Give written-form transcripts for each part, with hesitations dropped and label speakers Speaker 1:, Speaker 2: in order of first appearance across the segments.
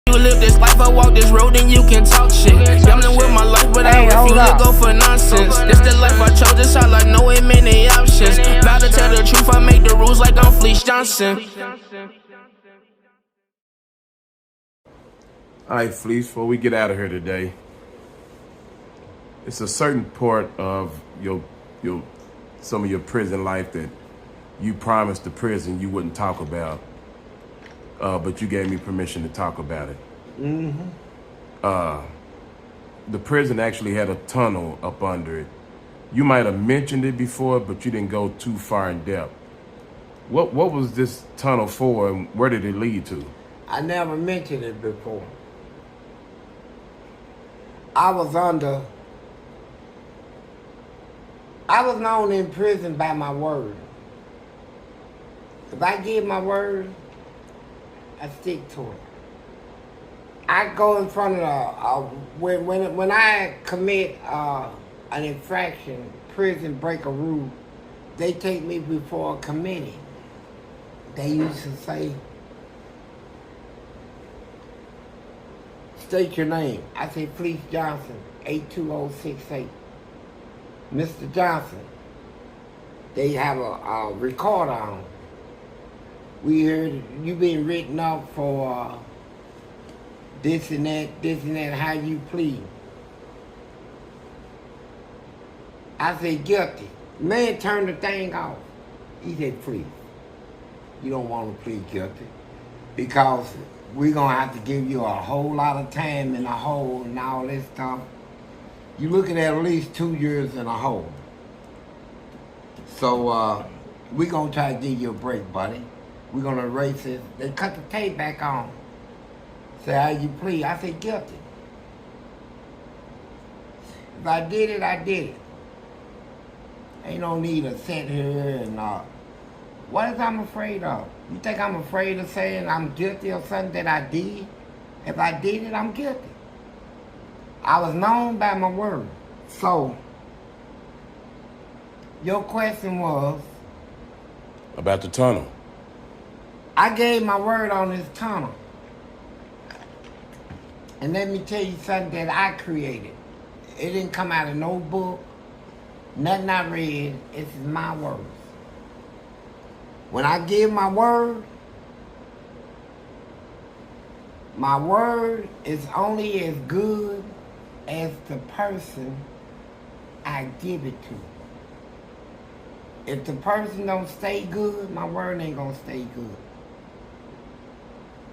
Speaker 1: You live this life, I walk this road, and you can talk shit. Gambling with my life, but I refuse to go for nonsense. This the life I chose, this all I know, ain't many options. Vow to tell the truth, I make the rules like I'm Fleece Johnson.
Speaker 2: All right, Fleece, before we get out of here today, it's a certain part of some of your prison life that you promised the prison you wouldn't talk about, but you gave me permission to talk about it. The prison actually had a tunnel up under it. You might have mentioned it before, but you didn't go too far in depth. What was this tunnel for, and where did it lead to?
Speaker 3: I never mentioned it before. I was known in prison by my word. If I give my word, I stick to it. I go in front of when I commit an infraction, prison break a rule, they take me before a committee. They used to say, state your name. I say, Fleece Johnson, 82068. Mr. Johnson. They have a recorder on. We heard you been written up for this and that, how you plead. I said, guilty. Man turned the thing off. He said, please, you don't want to plead guilty because we're going to have to give you a whole lot of time in a hole and all this stuff. You're looking at least 2 years in a hole. So we're going to try to give you a break, buddy. We're going to erase it. They cut the tape back on. Say, how you plead? I said, guilty. If I did it, I did it. Ain't no need to sit here and what is I'm afraid of? You think I'm afraid of saying I'm guilty of something that I did? If I did it, I'm guilty. I was known by my word. So, your question was?
Speaker 2: About the tunnel.
Speaker 3: I gave my word on this tunnel. And let me tell you something that I created. It didn't come out of no book, nothing I read. It's my words. When I give my word is only as good as the person I give it to. If the person don't stay good, my word ain't gonna stay good.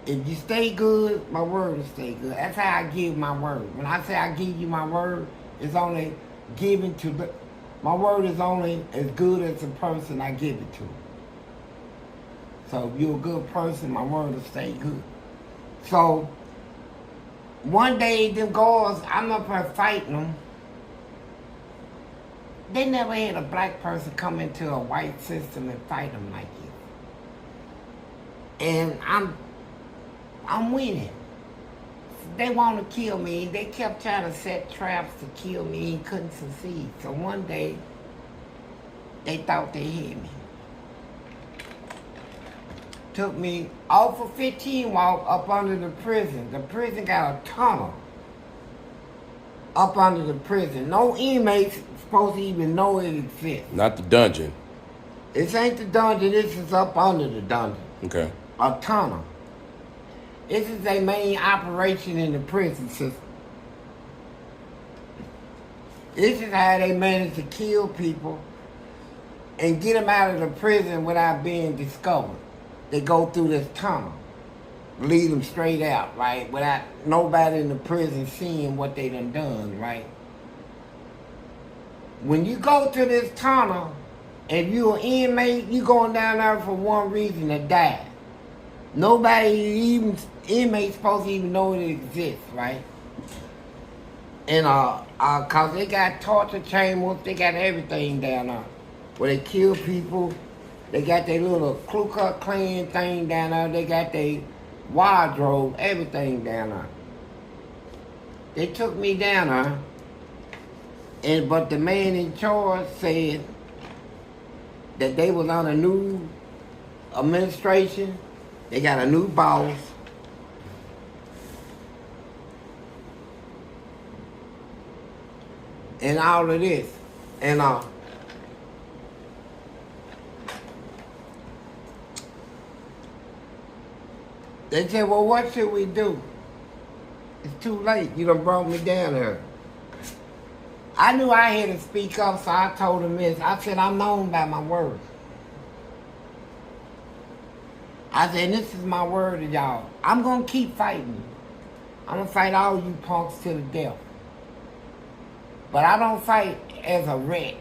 Speaker 3: If you stay good, my word will stay good. That's how I give my word. When I say I give you my word, it's only given to my word is only as good as the person I give it to. So if you're a good person, my word will stay good. So one day them girls, I'm up there fighting them. They never had a black person come into a white system and fight them like you. And I'm winning. They want to kill me. They kept trying to set traps to kill me and couldn't succeed. So one day, they thought they had me. Took me off of 15 walk up under the prison. The prison got a tunnel up under the prison. No inmates supposed to even know it exists.
Speaker 2: Not the dungeon.
Speaker 3: This ain't the dungeon. This is up under the dungeon.
Speaker 2: Okay.
Speaker 3: A tunnel. This is their main operation in the prison system. This is how they manage to kill people and get them out of the prison without being discovered. They go through this tunnel, lead them straight out, right? Without nobody in the prison seeing what they done, right? When you go to this tunnel, if you're an inmate, you going down there for one reason, to die. Nobody, even inmates, supposed to even know it exists, right? And cause they got torture chambers, they got everything down there, where they kill people. They got their little Ku Klux Klan thing down there. They got their wardrobe, everything down there. They took me down there, but the man in charge said that they was on a new administration. They got a new boss. and all of this. And they said, well, what should we do? It's too late. You done brought me down here. I knew I had to speak up, so I told him this. I said, I'm known by my word. I said, this is my word to y'all. I'm going to keep fighting. I'm going to fight all you punks to the death. But I don't fight as a wreck.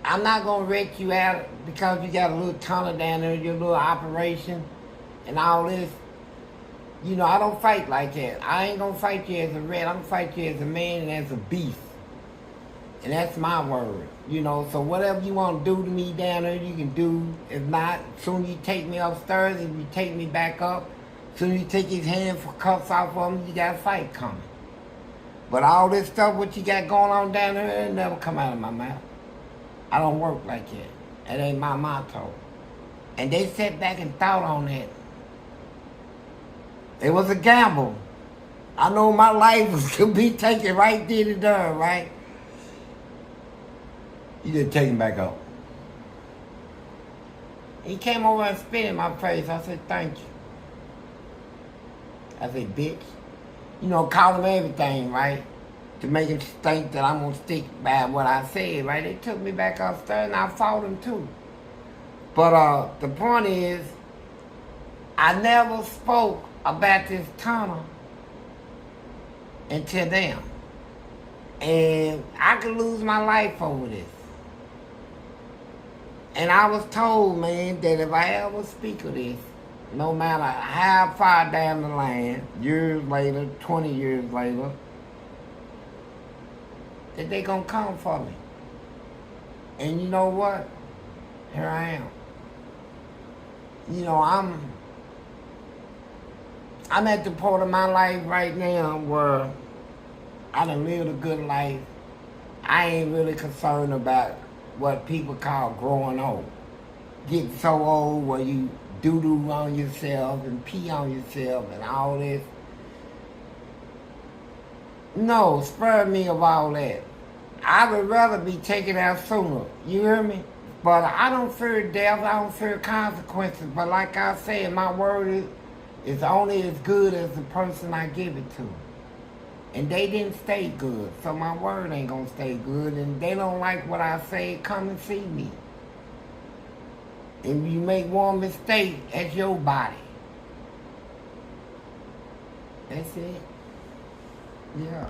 Speaker 3: I'm not going to wreck you out because you got a little tunnel down there, your little operation and all this. You know, I don't fight like that. I ain't going to fight you as a wreck. I'm going to fight you as a man and as a beast. And that's my word. You know, so whatever you want to do to me down there, you can do. If not, soon you take me upstairs, if you take me back up, soon you take his hand for cuffs off of him, you got a fight coming. But all this stuff, what you got going on down there, it never come out of my mouth. I don't work like that. That ain't my motto. And they sat back and thought on that. It was a gamble. I know my life was going to be taken right there to there, right? You just take him back up. He came over and spit in my face. I said, thank you. I said, bitch. You know, call him everything, right? To make him think that I'm going to stick by what I said, right? They took me back upstairs and I fought him too. But the point is, I never spoke about this tunnel until then. And I could lose my life over this. And I was told, man, that if I ever speak of this, no matter how far down the line, years later, 20 years later, that they gonna come for me. And you know what? Here I am. You know, I'm at the point of my life right now where I done lived a good life. I ain't really concerned about what people call growing old. Getting so old where you doo-doo on yourself and pee on yourself and all this. No, spare me of all that. I would rather be taken out sooner. You hear me? But I don't fear death. I don't fear consequences. But like I said, my word is only as good as the person I give it to. And they didn't stay good. So my word ain't gonna stay good. And they don't like what I say, come and see me. If you make one mistake, that's your body. That's it. Yeah.